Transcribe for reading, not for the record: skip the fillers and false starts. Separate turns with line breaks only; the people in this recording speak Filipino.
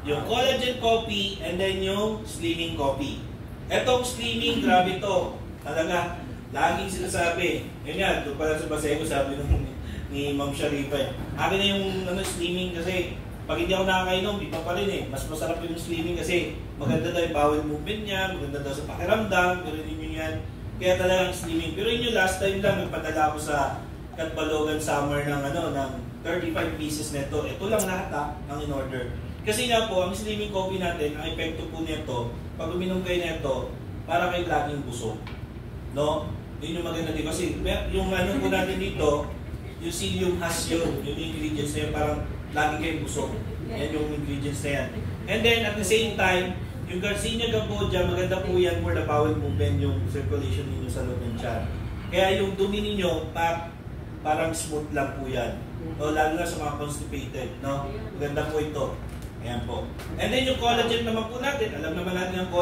Yung collagen coffee and then yung slimming coffee. Etong slimming, grabe to. Talaga, laging sinasabi. Yun nga, doon pala sa Baseco, sabi ni Ma'am Sharifa. Akin na yung slimming kasi pag hindi ako nakakainom, iba pa rin eh. Mas masarap yung slimming kasi maganda daw yung bowel movement niya, maganda daw sa pakiramdam, pero din yun yan. Kaya talagang slimming. Pero yun yung last time lang, nagpadala ko sa Katbalogan Summer ng, ng 35 pieces nito. Ito lang lahat ang in-order. Kasi nga po, ang slimming coffee natin, ang epekto po nito, pag uminom kayo nito, para kayo laging busog. No? Yun yung maganda dito. Kasi yung po natin dito, yung psyllium husk yun, yung ingredients na yun, parang lagi kayong busog. Yan yung ingredients na yan. And then, at the same time, yung Garcinia Cambogia, maganda po yan for the bowel movement, yung circulation ninyo sa loob ng tiyan. Kaya yung dumi ninyo, parang smooth lang po yan. O, lalo na sa mga constipated. No? Maganda po ito. Ayan po. And then yung collagen naman po natin, alam naman natin ang collagen.